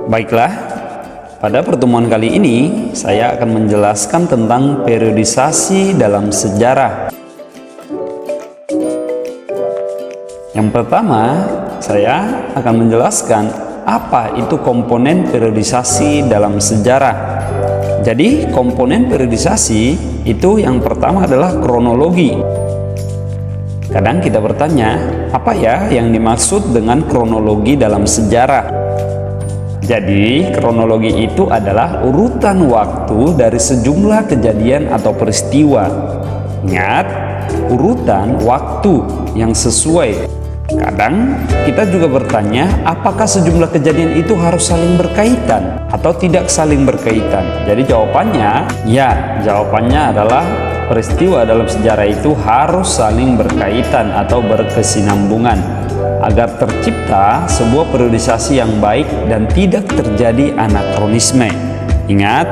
Baiklah, pada pertemuan kali ini saya akan menjelaskan tentang periodisasi dalam sejarah. Yang pertama, saya akan menjelaskan apa itu komponen periodisasi dalam sejarah. Jadi, komponen periodisasi itu yang pertama adalah kronologi. Kadang kita bertanya, apa ya yang dimaksud dengan kronologi dalam sejarah? Jadi, kronologi itu adalah urutan waktu dari sejumlah kejadian atau peristiwa. Ingat, urutan waktu yang sesuai. Kadang kita juga bertanya, apakah sejumlah kejadian itu harus saling berkaitan atau tidak saling berkaitan? Jadi jawabannya, ya, jawabannya adalah peristiwa dalam sejarah itu harus saling berkaitan atau berkesinambungan agar tercipta sebuah periodisasi yang baik dan tidak terjadi anakronisme. Ingat,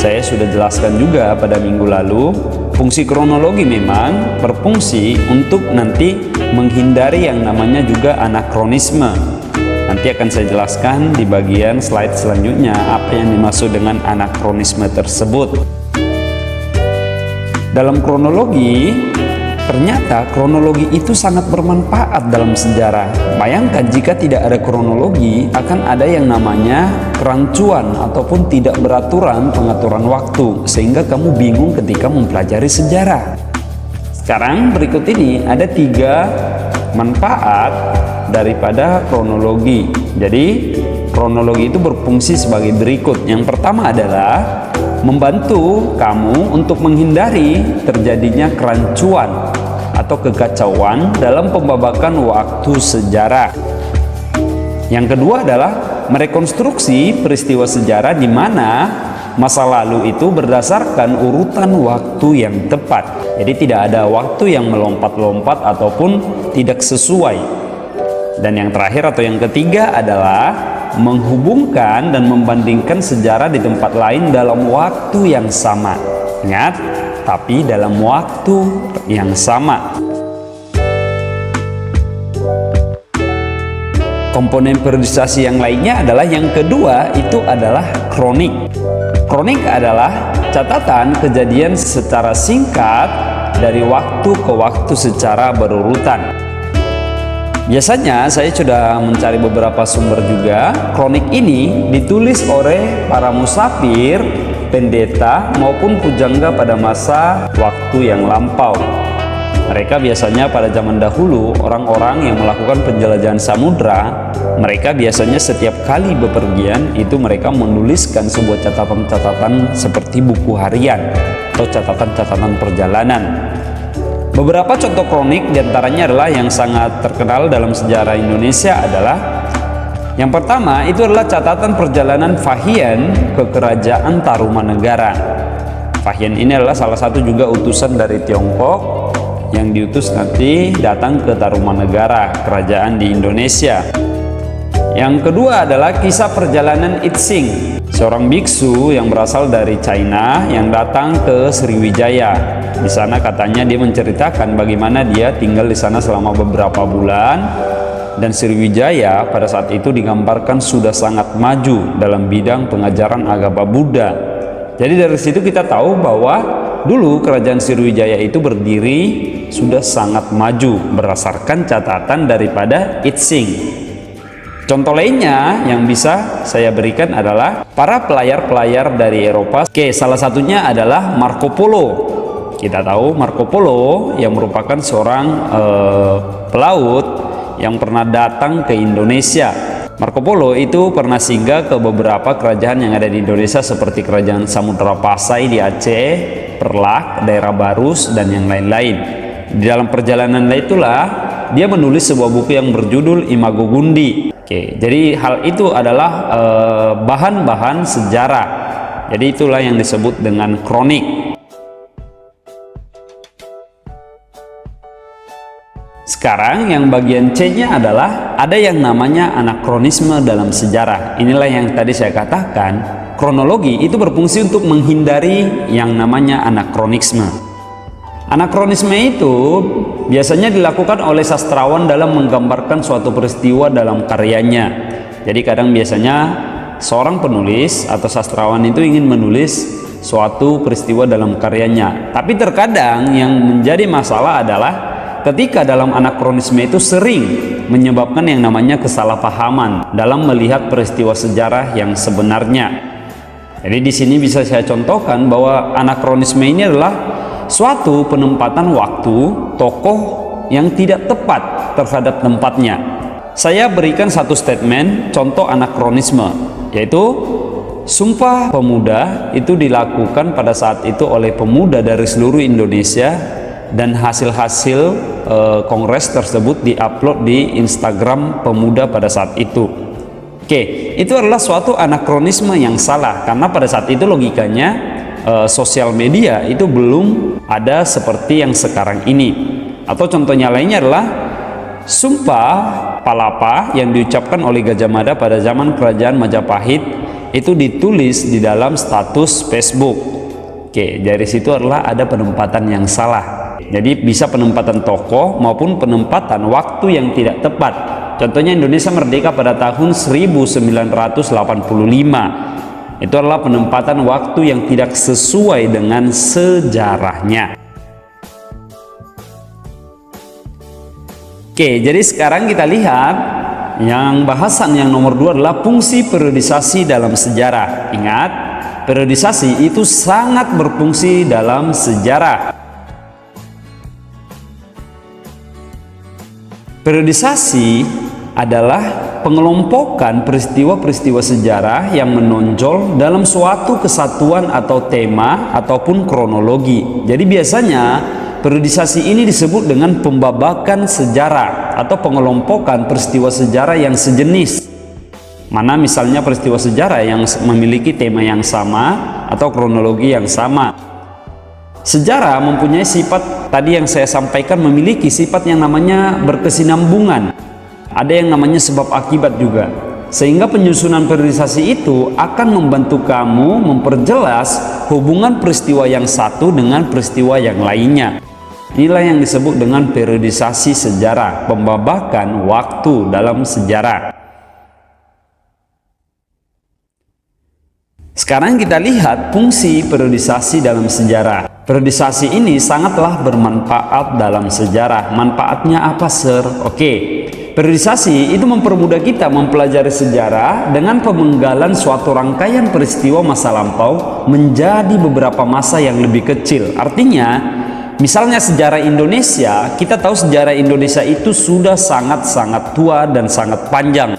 saya sudah jelaskan juga pada minggu lalu, fungsi kronologi memang berfungsi untuk nanti menghindari yang namanya juga anakronisme. Nanti akan saya jelaskan di bagian slide selanjutnya apa yang dimaksud dengan anakronisme tersebut. Dalam kronologi, ternyata kronologi itu sangat bermanfaat dalam sejarah. Bayangkan jika tidak ada kronologi, akan ada yang namanya kerancuan ataupun tidak beraturan pengaturan waktu, sehingga kamu bingung ketika mempelajari sejarah. Sekarang berikut ini ada 3 manfaat daripada kronologi. Jadi kronologi itu berfungsi sebagai berikut. Yang pertama adalah membantu kamu untuk menghindari terjadinya kerancuan atau kekacauan dalam pembabakan waktu sejarah. Yang kedua adalah merekonstruksi peristiwa sejarah di mana masa lalu itu berdasarkan urutan waktu yang tepat. Jadi tidak ada waktu yang melompat-lompat ataupun tidak sesuai. Dan yang terakhir atau yang ketiga adalah menghubungkan dan membandingkan sejarah di tempat lain dalam waktu yang sama. Ingat, tapi dalam waktu yang sama. Komponen periodisasi yang lainnya adalah yang kedua, itu adalah kronik. Kronik adalah catatan kejadian secara singkat dari waktu ke waktu secara berurutan. Biasanya saya sudah mencari beberapa sumber juga. Kronik ini ditulis oleh para musafir, pendeta maupun pujangga pada masa waktu yang lampau. Mereka biasanya pada zaman dahulu, orang-orang yang melakukan penjelajahan samudra, mereka biasanya setiap kali bepergian itu mereka menuliskan sebuah catatan-catatan seperti buku harian atau catatan-catatan perjalanan. Beberapa contoh kronik diantaranya adalah yang sangat terkenal dalam sejarah Indonesia adalah yang pertama itu adalah catatan perjalanan Fahien ke Kerajaan Tarumanegara. Fahien ini adalah salah satu juga utusan dari Tiongkok yang diutus nanti datang ke Tarumanegara, kerajaan di Indonesia. Yang kedua adalah kisah perjalanan Itsing, seorang biksu yang berasal dari China yang datang ke Sriwijaya. Di sana katanya dia menceritakan bagaimana dia tinggal di sana selama beberapa bulan, dan Sriwijaya pada saat itu digambarkan sudah sangat maju dalam bidang pengajaran agama Buddha. Jadi dari situ kita tahu bahwa dulu kerajaan Sriwijaya itu berdiri sudah sangat maju berdasarkan catatan daripada Itsing. Contoh lainnya yang bisa saya berikan adalah para pelayar-pelayar dari Eropa. Salah satunya adalah Marco Polo. Kita tahu Marco Polo yang merupakan seorang pelaut yang pernah datang ke Indonesia. Marco Polo itu pernah singgah ke beberapa kerajaan yang ada di Indonesia seperti Kerajaan Samudra Pasai di Aceh, Perlak, daerah Barus, dan yang lain-lain. Di dalam perjalanan itulah dia menulis sebuah buku yang berjudul Imago Gundi. Jadi hal itu adalah bahan-bahan sejarah. Jadi itulah yang disebut dengan kronik. Sekarang yang bagian C-nya adalah ada yang namanya anakronisme dalam sejarah. Inilah yang tadi saya katakan, kronologi itu berfungsi untuk menghindari yang namanya anakronisme. Anakronisme itu biasanya dilakukan oleh sastrawan dalam menggambarkan suatu peristiwa dalam karyanya. Jadi kadang biasanya seorang penulis atau sastrawan itu ingin menulis suatu peristiwa dalam karyanya. Tapi terkadang yang menjadi masalah adalah ketika dalam anakronisme itu sering menyebabkan yang namanya kesalahpahaman dalam melihat peristiwa sejarah yang sebenarnya. Jadi di sini bisa saya contohkan bahwa anakronisme ini adalah suatu penempatan waktu tokoh yang tidak tepat terhadap tempatnya. Saya berikan satu statement contoh anakronisme, yaitu Sumpah Pemuda itu dilakukan pada saat itu oleh pemuda dari seluruh Indonesia, dan hasil-hasil kongres tersebut diupload di Instagram pemuda pada saat itu. Oke, itu adalah suatu anakronisme yang salah, karena pada saat itu logikanya sosial media itu belum ada seperti yang sekarang ini. Atau contohnya lainnya adalah Sumpah Palapa yang diucapkan oleh Gajah Mada pada zaman kerajaan Majapahit itu ditulis di dalam status Facebook. Oke, dari situ adalah ada penempatan yang salah. Jadi bisa penempatan tokoh maupun penempatan waktu yang tidak tepat. Contohnya Indonesia merdeka pada tahun 1945. Itu adalah penempatan waktu yang tidak sesuai dengan sejarahnya. Oke, jadi sekarang kita lihat yang bahasan yang nomor 2 adalah fungsi periodisasi dalam sejarah. Ingat, periodisasi itu sangat berfungsi dalam sejarah. Periodisasi adalah pengelompokan peristiwa-peristiwa sejarah yang menonjol dalam suatu kesatuan atau tema ataupun kronologi. Jadi biasanya periodisasi ini disebut dengan pembabakan sejarah atau pengelompokan peristiwa sejarah yang sejenis. Mana misalnya peristiwa sejarah yang memiliki tema yang sama atau kronologi yang sama. Sejarah mempunyai sifat tadi yang saya sampaikan, memiliki sifat yang namanya berkesinambungan. Ada yang namanya sebab akibat juga. Sehingga penyusunan periodisasi itu akan membantu kamu memperjelas hubungan peristiwa yang satu dengan peristiwa yang lainnya. Inilah yang disebut dengan periodisasi sejarah, pembabakan waktu dalam sejarah. Sekarang kita lihat fungsi periodisasi dalam sejarah. Periodisasi ini sangatlah bermanfaat dalam sejarah. Manfaatnya apa, Sir? Oke, periodisasi itu mempermudah kita mempelajari sejarah dengan pemenggalan suatu rangkaian peristiwa masa lampau menjadi beberapa masa yang lebih kecil. Artinya, misalnya sejarah Indonesia, kita tahu sejarah Indonesia itu sudah sangat-sangat tua dan sangat panjang.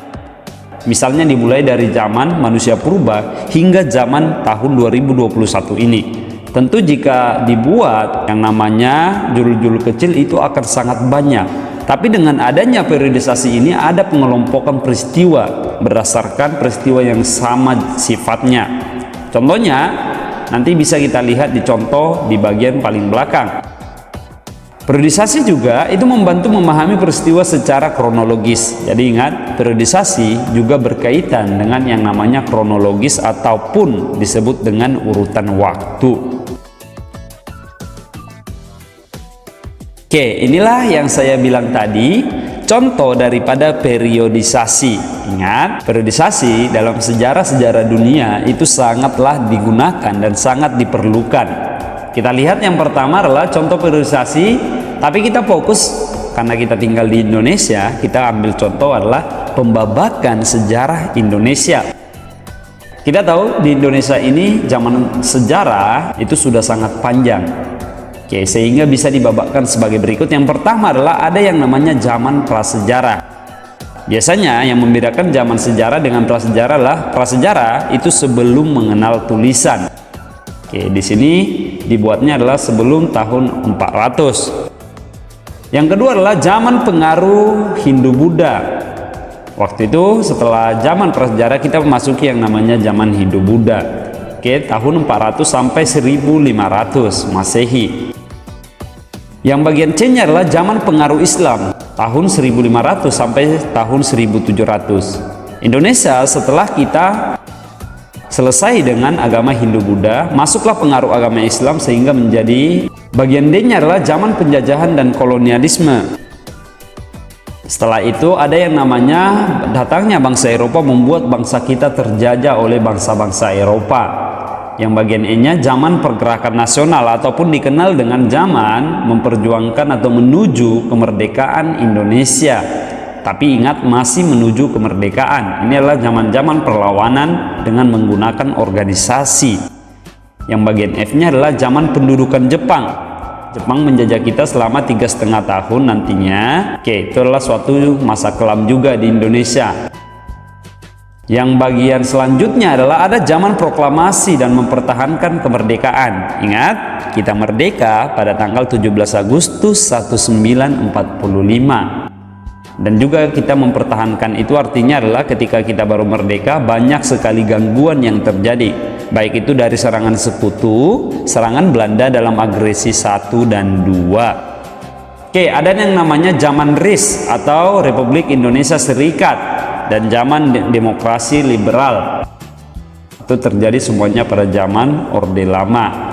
Misalnya dimulai dari zaman manusia purba hingga zaman tahun 2021 ini. Tentu jika dibuat yang namanya judul-judul kecil itu akan sangat banyak. Tapi dengan adanya periodisasi ini ada pengelompokan peristiwa berdasarkan peristiwa yang sama sifatnya. Contohnya nanti bisa kita lihat di contoh di bagian paling belakang. Periodisasi juga itu membantu memahami peristiwa secara kronologis. Jadi ingat, periodisasi juga berkaitan dengan yang namanya kronologis ataupun disebut dengan urutan waktu. Oke, inilah yang saya bilang tadi, contoh daripada periodisasi. Ingat, periodisasi dalam sejarah-sejarah dunia itu sangatlah digunakan dan sangat diperlukan. Kita lihat yang pertama adalah contoh periodisasi, tapi kita fokus karena kita tinggal di Indonesia, kita ambil contoh adalah pembabakan sejarah Indonesia. Kita tahu di Indonesia ini zaman sejarah itu sudah sangat panjang. Oke, sehingga bisa dibabakan sebagai berikut. Yang pertama adalah ada yang namanya zaman prasejarah. Biasanya yang membedakan zaman sejarah dengan prasejarah adalah prasejarah itu sebelum mengenal tulisan. Oke, di sini dibuatnya adalah sebelum tahun 400. Yang kedua adalah zaman pengaruh Hindu-Buddha. Waktu itu setelah zaman prasejarah kita memasuki yang namanya zaman Hindu-Buddha. Oke, tahun 400 sampai 1500 Masehi. Yang bagian C-nya adalah zaman pengaruh Islam, tahun 1500 sampai tahun 1700. Indonesia setelah kita selesai dengan agama Hindu-Buddha, masuklah pengaruh agama Islam sehingga menjadi bagian D-nya adalah zaman penjajahan dan kolonialisme. Setelah itu ada yang namanya datangnya bangsa Eropa membuat bangsa kita terjajah oleh bangsa-bangsa Eropa. Yang bagian E-nya zaman pergerakan nasional ataupun dikenal dengan zaman memperjuangkan atau menuju kemerdekaan Indonesia. Tapi ingat, masih menuju kemerdekaan. Ini adalah zaman-zaman perlawanan dengan menggunakan organisasi. Yang bagian F-nya adalah zaman pendudukan Jepang. Jepang menjajah kita selama 3,5 tahun nantinya. Oke, itu adalah suatu masa kelam juga di Indonesia. Yang bagian selanjutnya adalah ada zaman proklamasi dan mempertahankan kemerdekaan. Ingat, kita merdeka pada tanggal 17 Agustus 1945. Dan juga kita mempertahankan itu artinya adalah ketika kita baru merdeka banyak sekali gangguan yang terjadi. Baik itu dari serangan sekutu, serangan Belanda dalam agresi 1 dan 2. Oke, ada yang namanya zaman RIS atau Republik Indonesia Serikat dan zaman demokrasi liberal. Itu terjadi semuanya pada zaman Orde Lama.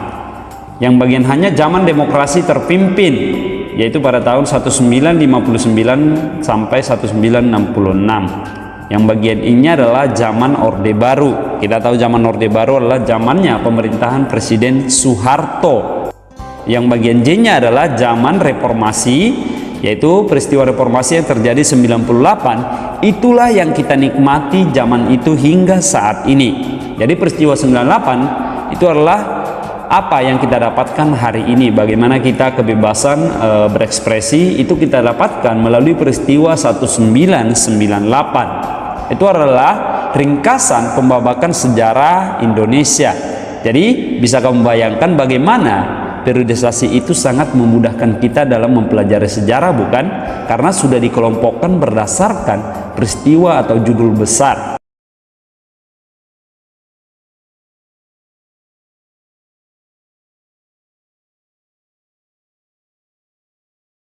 Yang bagian hanya zaman demokrasi terpimpin, yaitu pada tahun 1959 sampai 1966. Yang bagian I-nya adalah zaman Orde Baru. Kita tahu zaman Orde Baru adalah zamannya pemerintahan Presiden Soeharto. Yang bagian J-nya adalah zaman reformasi, yaitu peristiwa reformasi yang terjadi 98. Itulah yang kita nikmati zaman itu hingga saat ini. Jadi peristiwa 98 itu adalah apa yang kita dapatkan hari ini. Bagaimana kita kebebasan berekspresi itu kita dapatkan melalui peristiwa 1998. Itu adalah ringkasan pembabakan sejarah Indonesia. Jadi bisa kamu bayangkan bagaimana periodisasi itu sangat memudahkan kita dalam mempelajari sejarah, bukan? Karena sudah dikelompokkan berdasarkan peristiwa atau judul besar.